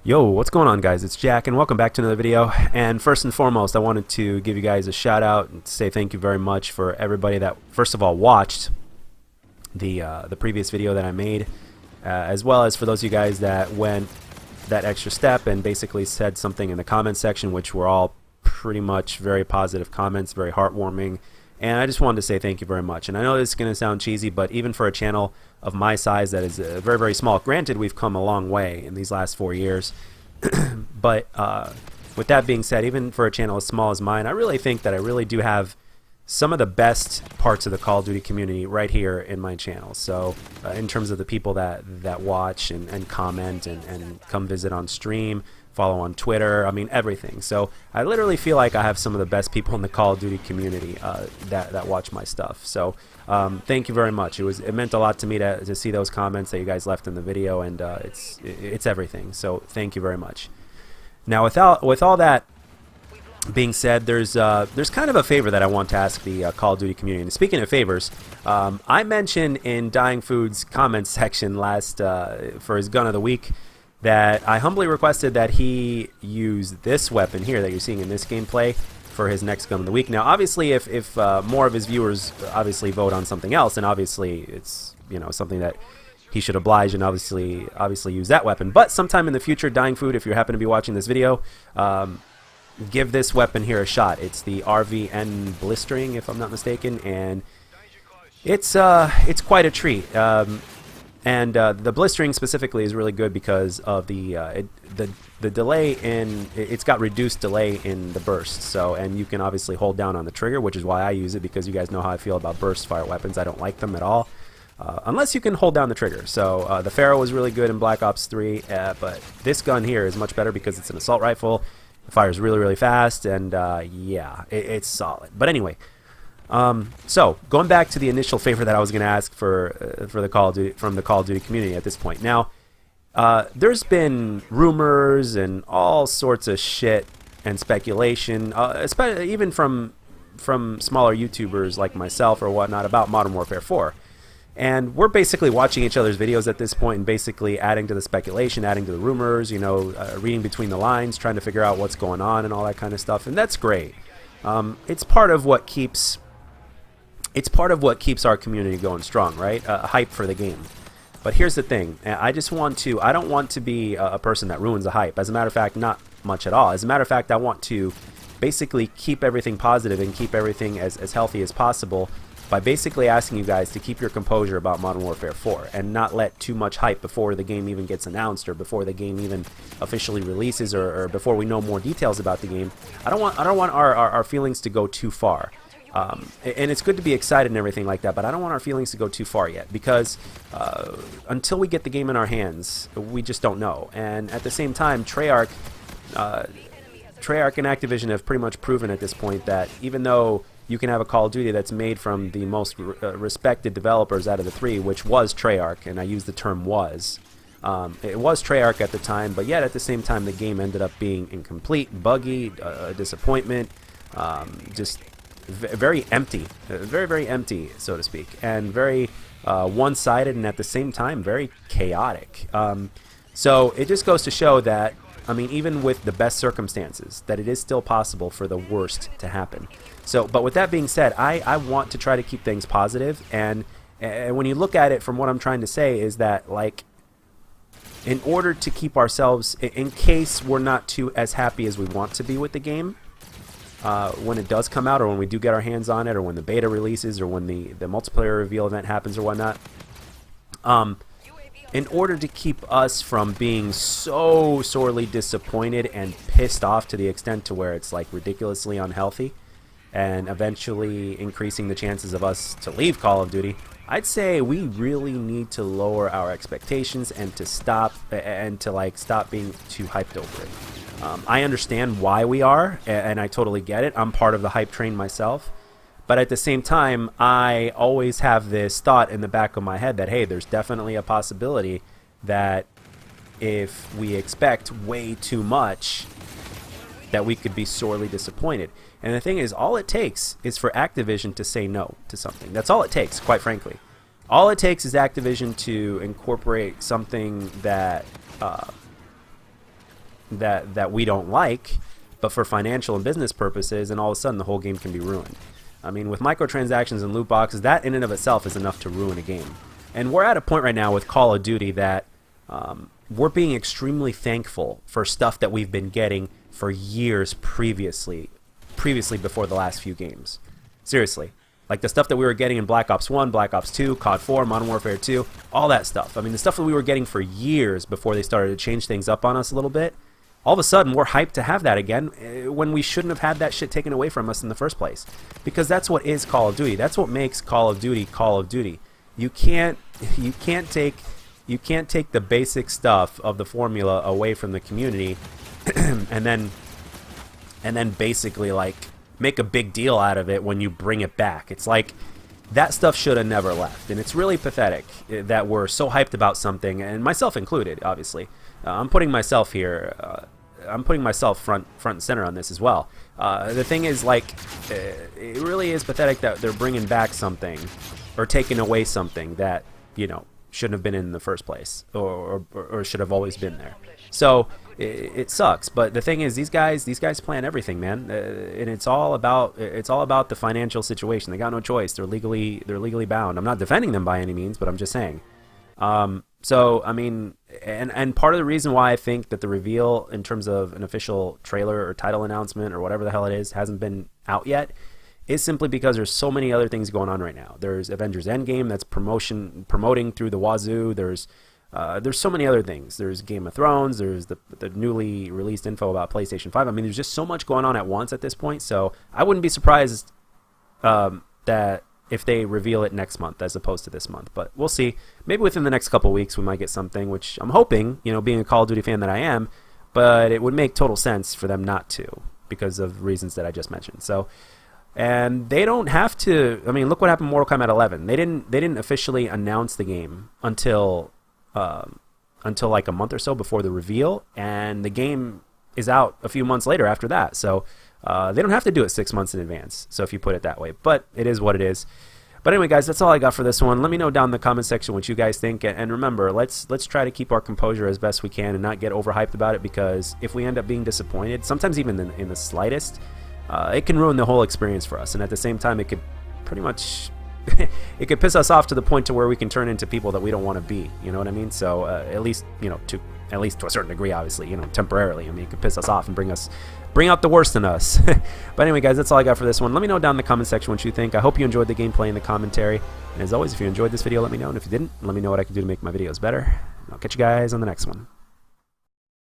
Yo, what's going on, guys? It's Jack, and welcome back to another video. And first and foremost, I wanted to give you guys a shout out and say thank you very much for everybody that, first of all, watched the previous video that I made, as well as for those of you guys that went that extra step and basically said something in the comment section, which were all pretty much very positive comments, very heartwarming. And I just wanted to say thank you very much. And I know this is going to sound cheesy, but even for a channel of my size that is very, very small, granted, we've come a long way in these last 4 years. But with that being said, even for a channel as small as mine, I really think that I really do have some of the best parts of the Call of Duty community right here in my channel. So in terms of the people that watch and comment and come visit on stream, follow on Twitter, I mean everything. So I literally feel like I have some of the best people in the Call of Duty community that watch my stuff. So thank you very much. It meant a lot to me to see those comments that you guys left in the video, and it's everything. So thank you very much. Now with all that being said, there's kind of a favor that I want to ask the Call of Duty community. And speaking of favors, I mentioned in Dying Food's comments section last for his gun of the week that I humbly requested that he use this weapon here that you're seeing in this gameplay for his next gun of the week. Now, obviously, if more of his viewers obviously vote on something else, then obviously it's something that he should oblige and obviously use that weapon. But sometime in the future, Dying Food, if you happen to be watching this video, give this weapon here a shot. It's the RVN Blistering, if I'm not mistaken, and it's quite a treat. And the blistering specifically is really good because of the delay in it's got reduced delay in the burst. So, and you can obviously hold down on the trigger, which is why I use it, because you guys know how I feel about burst fire weapons. I don't like them at all unless you can hold down the trigger. So the Pharaoh was really good in Black Ops 3, but this gun here is much better because it's an assault rifle. It fires really, really fast, and yeah, it's solid. But anyway. So going back to the initial favor that I was going to ask for the Call of Duty, from the Call of Duty community at this point. Now, there's been rumors and all sorts of shit and speculation, especially even from smaller YouTubers like myself or whatnot, about Modern Warfare 4. And we're basically watching each other's videos at this point and basically adding to the speculation, adding to the rumors, reading between the lines, trying to figure out what's going on and all that kind of stuff. And that's great. It's part of what keeps our community going strong, right? Hype for the game. But here's the thing. I don't want to be a person that ruins the hype. As a matter of fact, not much at all. As a matter of fact, I want to basically keep everything positive and keep everything as healthy as possible by basically asking you guys to keep your composure about Modern Warfare 4 and not let too much hype before the game even gets announced or before the game even officially releases or before we know more details about the game. I don't want our feelings to go too far. And it's good to be excited and everything like that, but I don't want our feelings to go too far yet, because until we get the game in our hands, we just don't know. And at the same time, Treyarch and Activision have pretty much proven at this point that even though you can have a Call of Duty that's made from the most respected developers out of the three, which was Treyarch, and I use the term was. It was Treyarch at the time, but yet at the same time the game ended up being incomplete, buggy, a disappointment, just very empty, very, very empty, so to speak, and very one-sided, and at the same time very chaotic. So it just goes to show that, I mean, even with the best circumstances, that it is still possible for the worst to happen. So, but with that being said, I want to try to keep things positive, and when you look at it from what I'm trying to say is that, like, in order to keep ourselves, in case we're not too as happy as we want to be with the game, when it does come out, or when we do get our hands on it, or when the beta releases, or when the multiplayer reveal event happens or whatnot, in order to keep us from being so sorely disappointed and pissed off to the extent to where it's like ridiculously unhealthy and eventually increasing the chances of us to leave Call of Duty, I'd say we really need to lower our expectations and to stop being too hyped over it. I understand why we are, and I totally get it. I'm part of the hype train myself. But at the same time, I always have this thought in the back of my head that, hey, there's definitely a possibility that if we expect way too much, that we could be sorely disappointed. And the thing is, all it takes is for Activision to say no to something. That's all it takes, quite frankly. All it takes is Activision to incorporate something that that we don't like, but for financial and business purposes, and all of a sudden the whole game can be ruined. I mean, with microtransactions and loot boxes, that in and of itself is enough to ruin a game. And we're at a point right now with Call of Duty that we're being extremely thankful for stuff that we've been getting for years previously before the last few games. Seriously. Like the stuff that we were getting in Black Ops 1, Black Ops 2, COD 4, Modern Warfare 2, all that stuff. I mean, the stuff that we were getting for years before they started to change things up on us a little bit, all of a sudden we're hyped to have that again when we shouldn't have had that shit taken away from us in the first place. Because that's what is Call of Duty. That's what makes Call of Duty Call of Duty. You can't take the basic stuff of the formula away from the community and then basically like make a big deal out of it when you bring it back. It's like that stuff should have never left, and it's really pathetic that we're so hyped about something, and myself included, obviously. I'm putting myself here. I'm putting myself front and center on this as well. The thing is, like, it really is pathetic that they're bringing back something or taking away something that, you know, shouldn't have been in the first place, or should have always been there. So it sucks, but the thing is, these guys plan everything, man, and it's all about the financial situation. They got no choice. They're legally bound. I'm not defending them by any means, but I'm just saying. So I mean, and part of the reason why I think that the reveal in terms of an official trailer or title announcement or whatever the hell it is hasn't been out yet is simply because there's so many other things going on right now. There's Avengers Endgame that's promoting through the wazoo. There's so many other things. There's Game of Thrones. There's the newly released info about PlayStation 5. I mean, there's just so much going on at once at this point. So I wouldn't be surprised that if they reveal it next month as opposed to this month. But we'll see. Maybe within the next couple of weeks we might get something, which I'm hoping, you know, being a Call of Duty fan that I am. But it would make total sense for them not to because of reasons that I just mentioned. So. And they don't have to. I mean, look what happened in Mortal Kombat 11. They didn't officially announce the game until like a month or so before the reveal, and the game is out a few months later after that. So they don't have to do it 6 months in advance. So if you put it that way, but it is what it is. But anyway, guys, that's all I got for this one. Let me know down in the comment section what you guys think, and remember, let's try to keep our composure as best we can and not get overhyped about it, because if we end up being disappointed, sometimes even in the slightest. It can ruin the whole experience for us, and at the same time, it could pretty much it could piss us off to the point to where we can turn into people that we don't want to be. You know what I mean? So at least, you know, to a certain degree, obviously, you know, temporarily. I mean, it could piss us off and bring out the worst in us. But anyway, guys, that's all I got for this one. Let me know down in the comment section what you think. I hope you enjoyed the gameplay and the commentary. And as always, if you enjoyed this video, let me know. And if you didn't, let me know what I can do to make my videos better. And I'll catch you guys on the next one.